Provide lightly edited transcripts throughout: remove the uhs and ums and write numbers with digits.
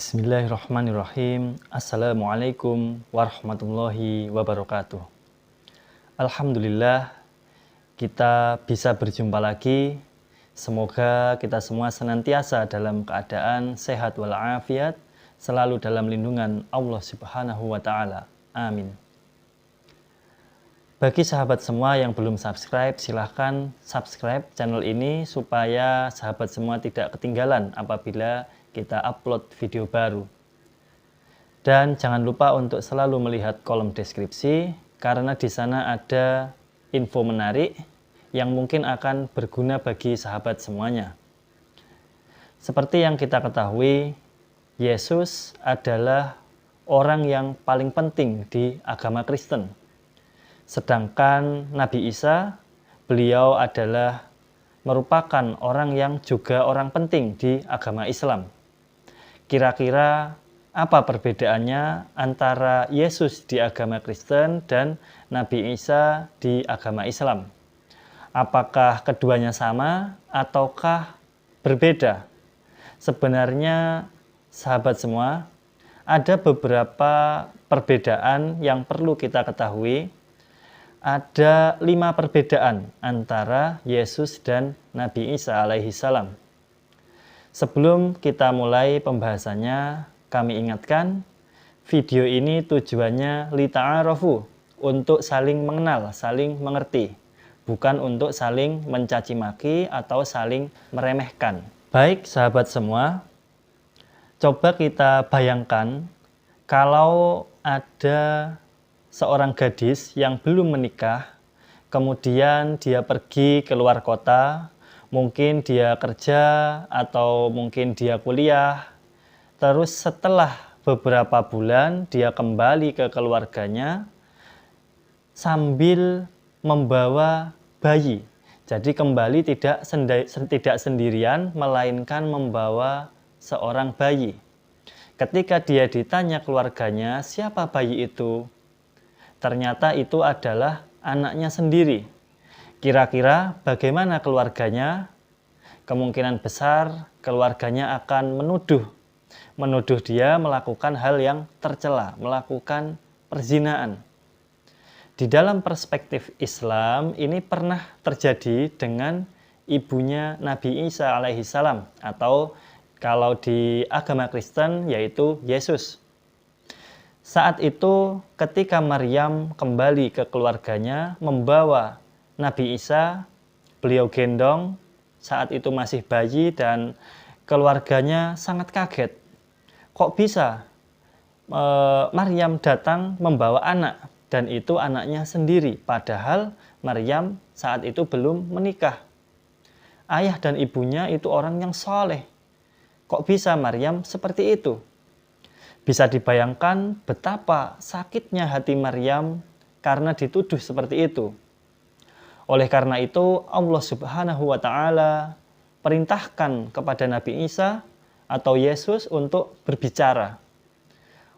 Bismillahirrahmanirrahim. Assalamualaikum warahmatullahi wabarakatuh. Alhamdulillah kita bisa berjumpa lagi. Semoga kita semua senantiasa dalam keadaan sehat walafiat, selalu dalam lindungan Allah Subhanahu wa taala. Amin. Bagi sahabat semua yang belum subscribe, silahkan subscribe channel ini supaya sahabat semua tidak ketinggalan apabila kita upload video baru. Dan jangan lupa untuk selalu melihat kolom deskripsi karena di sana ada info menarik yang mungkin akan berguna bagi sahabat semuanya. Seperti yang kita ketahui, Yesus adalah orang yang paling penting di agama Kristen. Sedangkan Nabi Isa, beliau adalah merupakan orang yang juga orang penting di agama Islam. Kira-kira apa perbedaannya antara Yesus di agama Kristen dan Nabi Isa di agama Islam? Apakah keduanya sama ataukah berbeda? Sebenarnya sahabat semua, ada beberapa perbedaan yang perlu kita ketahui. Ada 5 perbedaan antara Yesus dan Nabi Isa alaihi salam. Sebelum kita mulai pembahasannya, kami ingatkan video ini tujuannya lita'arafu, untuk saling mengenal, saling mengerti, bukan untuk saling mencaci maki atau saling meremehkan. Baik sahabat semua, coba kita bayangkan kalau ada seorang gadis yang belum menikah, kemudian dia pergi ke luar kota, mungkin dia kerja atau mungkin dia kuliah. Terus setelah beberapa bulan dia kembali ke keluarganya sambil membawa bayi. Jadi kembali tidak sendirian, melainkan membawa seorang bayi. Ketika dia ditanya keluarganya, siapa bayi itu? Ternyata itu adalah anaknya sendiri. Kira-kira bagaimana keluarganya? Kemungkinan besar keluarganya akan menuduh dia melakukan hal yang tercela, melakukan perzinaan. Di dalam perspektif Islam, ini pernah terjadi dengan ibunya Nabi Isa alaihi salam, atau kalau di agama Kristen yaitu Yesus. Saat itu ketika Maryam kembali ke keluarganya membawa Nabi Isa, beliau gendong, saat itu masih bayi dan keluarganya sangat kaget. Kok bisa Maryam datang membawa anak dan itu anaknya sendiri, padahal Maryam saat itu belum menikah. Ayah dan ibunya itu orang yang soleh. Kok bisa Maryam seperti itu? Bisa dibayangkan betapa sakitnya hati Maryam karena dituduh seperti itu. Oleh karena itu Allah Subhanahu wa taala perintahkan kepada Nabi Isa atau Yesus untuk berbicara.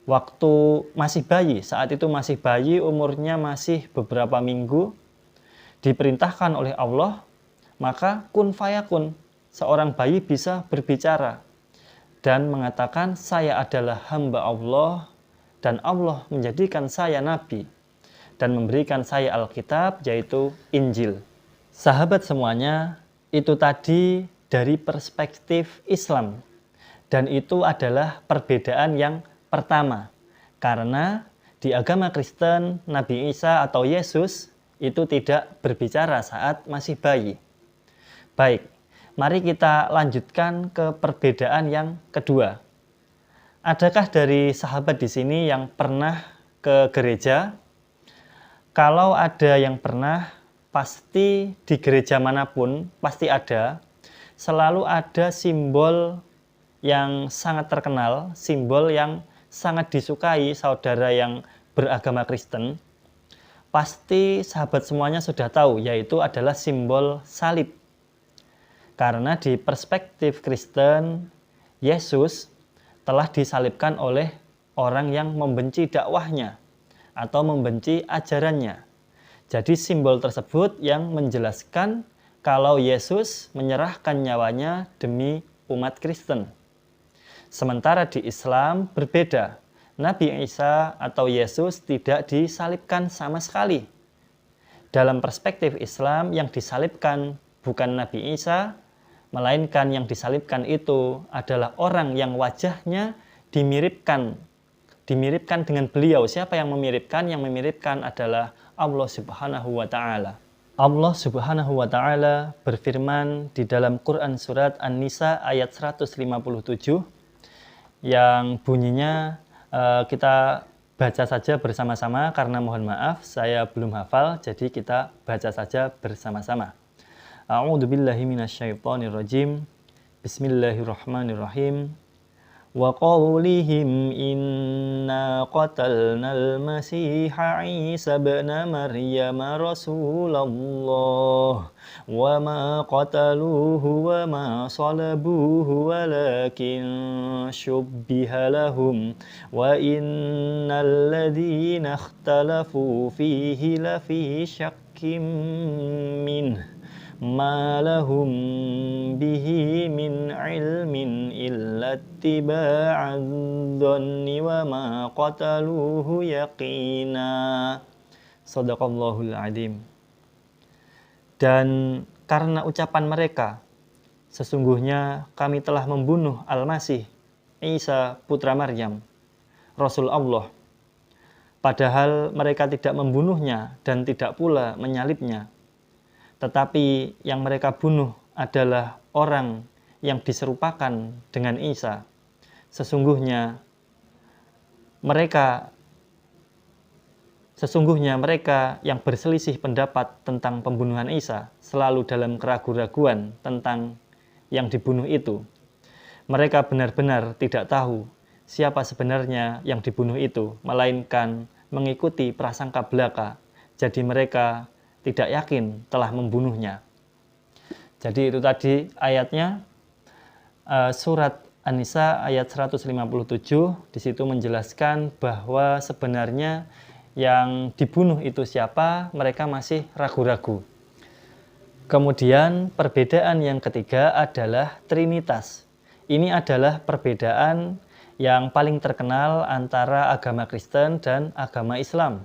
Waktu masih bayi, saat itu masih bayi, umurnya masih beberapa minggu, diperintahkan oleh Allah, maka kun fayakun, seorang bayi bisa berbicara dan mengatakan saya adalah hamba Allah dan Allah menjadikan saya nabi dan memberikan saya Alkitab yaitu Injil. Sahabat semuanya, itu tadi dari perspektif Islam dan itu adalah perbedaan yang pertama karena di agama Kristen Nabi Isa atau Yesus itu tidak berbicara saat masih bayi. Baik, mari kita lanjutkan ke perbedaan yang kedua. Adakah dari sahabat di sini yang pernah ke gereja? Kalau ada yang pernah, pasti di gereja manapun, pasti ada, selalu ada simbol yang sangat terkenal, simbol yang sangat disukai saudara yang beragama Kristen. Pasti sahabat semuanya sudah tahu, yaitu adalah simbol salib. Karena di perspektif Kristen, Yesus telah disalibkan oleh orang yang membenci dakwahnya atau membenci ajarannya. Jadi simbol tersebut yang menjelaskan kalau Yesus menyerahkan nyawanya demi umat Kristen. Sementara di Islam berbeda. Nabi Isa atau Yesus tidak disalibkan sama sekali. Dalam perspektif Islam, yang disalibkan bukan Nabi Isa, melainkan yang disalibkan itu adalah orang yang wajahnya dimiripkan dengan beliau. Siapa yang memiripkan? Yang memiripkan adalah Allah Subhanahu wa Ta'ala. Allah Subhanahu wa Ta'ala berfirman di dalam Quran surat An-Nisa ayat 157 yang bunyinya, kita baca saja bersama-sama karena mohon maaf saya belum hafal, jadi kita baca saja bersama-sama. A'udzubillahi minasyaitonirrajim. Bismillahirrahmanirrahim. Wa qawlihim inna qatalnal masiha Isa ibn Maryam Rasulullah wa ma qataluhu wa ma salabuhu walakin syubbiha lahum wa innal ladzina ikhtalafu fihi lafi syakkim minh ma lahum bihi min ilmin illa ittiba'ad dhanni wa ma qataluhu yaqina. Shadaqallahul adzim. Dan karena ucapan mereka, sesungguhnya kami telah membunuh Al-Masih Isa putra Maryam, Rasul Allah, padahal mereka tidak membunuhnya dan tidak pula menyalibnya. Tetapi yang mereka bunuh adalah orang yang diserupakan dengan Isa. Sesungguhnya mereka yang berselisih pendapat tentang pembunuhan Isa selalu dalam keraguan-raguan tentang yang dibunuh itu. Mereka benar-benar tidak tahu siapa sebenarnya yang dibunuh itu, melainkan mengikuti prasangka belaka. Jadi mereka tidak yakin telah membunuhnya. Jadi itu tadi ayatnya, surat An-Nisa ayat 157, di situ menjelaskan bahwa sebenarnya yang dibunuh itu siapa, mereka masih ragu-ragu. Kemudian perbedaan yang ketiga adalah Trinitas. Ini adalah perbedaan yang paling terkenal antara agama Kristen dan agama Islam.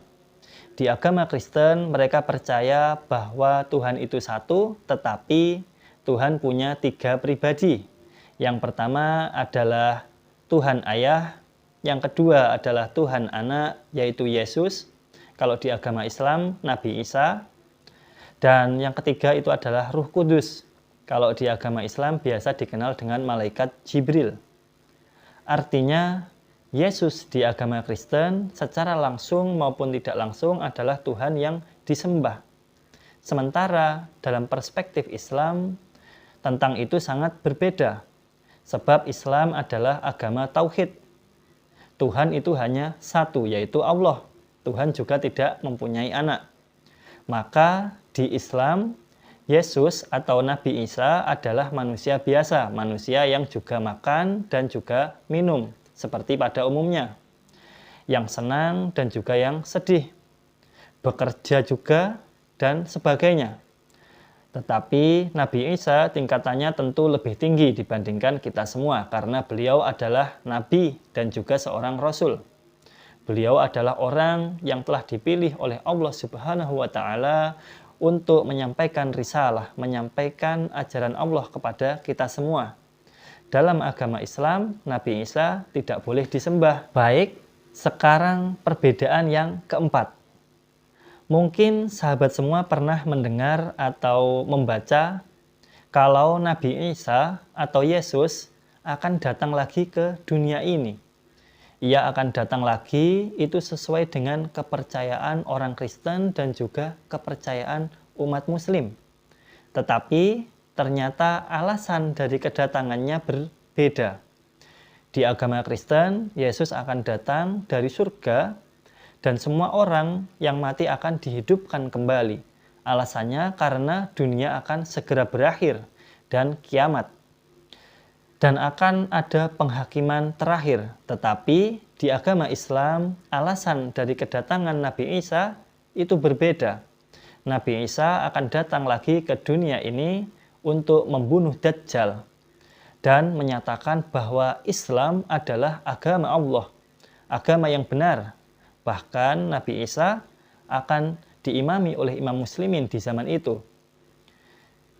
Di agama Kristen mereka percaya bahwa Tuhan itu satu, tetapi Tuhan punya 3 pribadi. Yang pertama adalah Tuhan Ayah, yang kedua adalah Tuhan Anak, yaitu Yesus, kalau di agama Islam Nabi Isa, dan yang ketiga itu adalah Ruh Kudus, kalau di agama Islam biasa dikenal dengan malaikat Jibril. Artinya Yesus di agama Kristen secara langsung maupun tidak langsung adalah Tuhan yang disembah. Sementara dalam perspektif Islam tentang itu sangat berbeda. Sebab Islam adalah agama tauhid. Tuhan itu hanya satu, yaitu Allah. Tuhan juga tidak mempunyai anak. Maka di Islam Yesus atau Nabi Isa adalah manusia biasa, manusia yang juga makan dan juga minum, seperti pada umumnya, yang senang dan juga yang sedih, bekerja juga dan sebagainya. Tetapi Nabi Isa tingkatannya tentu lebih tinggi dibandingkan kita semua, karena beliau adalah Nabi dan juga seorang Rasul. Beliau adalah orang yang telah dipilih oleh Allah Subhanahu wa Ta'ala untuk menyampaikan risalah, menyampaikan ajaran Allah kepada kita semua. Dalam agama Islam, Nabi Isa tidak boleh disembah. Baik, sekarang perbedaan yang keempat. Mungkin sahabat semua pernah mendengar atau membaca kalau Nabi Isa atau Yesus akan datang lagi ke dunia ini. Ia akan datang lagi itu sesuai dengan kepercayaan orang Kristen dan juga kepercayaan umat Muslim. Tetapi ternyata alasan dari kedatangannya berbeda. Di agama Kristen, Yesus akan datang dari surga dan semua orang yang mati akan dihidupkan kembali. Alasannya karena dunia akan segera berakhir dan kiamat. Dan akan ada penghakiman terakhir. Tetapi di agama Islam, alasan dari kedatangan Nabi Isa itu berbeda. Nabi Isa akan datang lagi ke dunia ini untuk membunuh Dajjal. dan menyatakan bahwa Islam adalah agama Allah, agama yang benar. Bahkan Nabi Isa akan diimami oleh imam muslimin di zaman itu.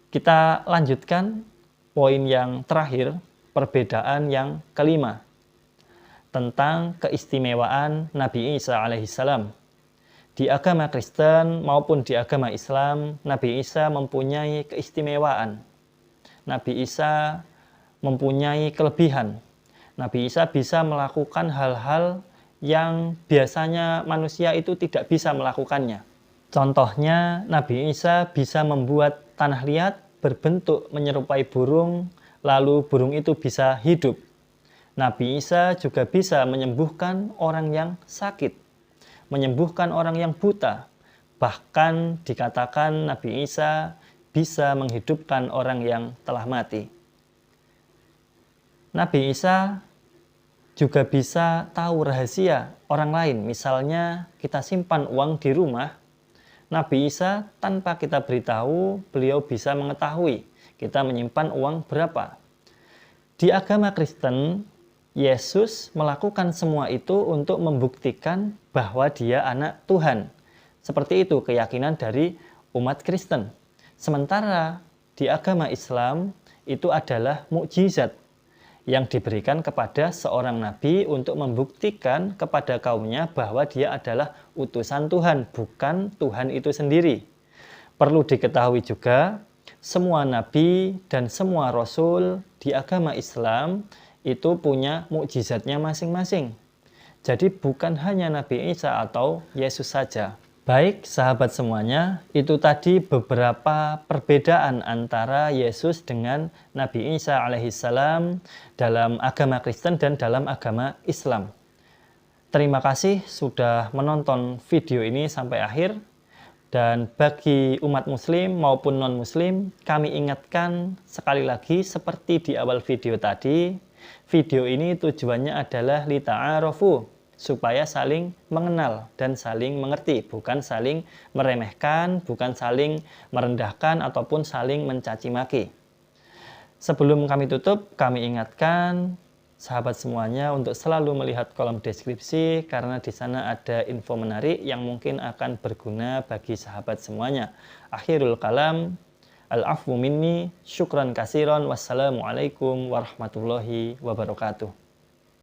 Kita lanjutkan poin yang terakhir, perbedaan yang kelima, tentang keistimewaan Nabi Isa alaihissalam. Di agama Kristen maupun di agama Islam, Nabi Isa mempunyai keistimewaan. Nabi Isa mempunyai kelebihan. Nabi Isa bisa melakukan hal-hal yang biasanya manusia itu tidak bisa melakukannya. Contohnya, Nabi Isa bisa membuat tanah liat berbentuk menyerupai burung, lalu burung itu bisa hidup. Nabi Isa juga bisa menyembuhkan orang yang sakit, menyembuhkan orang yang buta. Bahkan dikatakan Nabi Isa bisa menghidupkan orang yang telah mati. Nabi Isa juga bisa tahu rahasia orang lain. Misalnya kita simpan uang di rumah, Nabi Isa tanpa kita beritahu, beliau bisa mengetahui kita menyimpan uang berapa. Di agama Kristen, Yesus melakukan semua itu untuk membuktikan bahwa dia anak Tuhan. Seperti itu keyakinan dari umat Kristen. Sementara di agama Islam itu adalah mukjizat yang diberikan kepada seorang nabi untuk membuktikan kepada kaumnya bahwa dia adalah utusan Tuhan, bukan Tuhan itu sendiri. Perlu diketahui juga, semua nabi dan semua rasul di agama Islam itu punya mukjizatnya masing-masing. Jadi bukan hanya Nabi Isa atau Yesus saja. Baik sahabat semuanya, itu tadi beberapa perbedaan antara Yesus dengan Nabi Isa alaihissalam dalam agama Kristen dan dalam agama Islam. Terima kasih sudah menonton video ini sampai akhir. Dan bagi umat muslim maupun non-muslim, kami ingatkan sekali lagi seperti di awal video tadi, video ini tujuannya adalah lita'arofu, supaya saling mengenal dan saling mengerti, bukan saling meremehkan, bukan saling merendahkan, ataupun saling mencaci maki. Sebelum kami tutup, kami ingatkan sahabat semuanya untuk selalu melihat kolom deskripsi, karena di sana ada info menarik yang mungkin akan berguna bagi sahabat semuanya. Akhirul kalam, al-afwu minni, syukran kasiron, wassalamualaikum warahmatullahi wabarakatuh.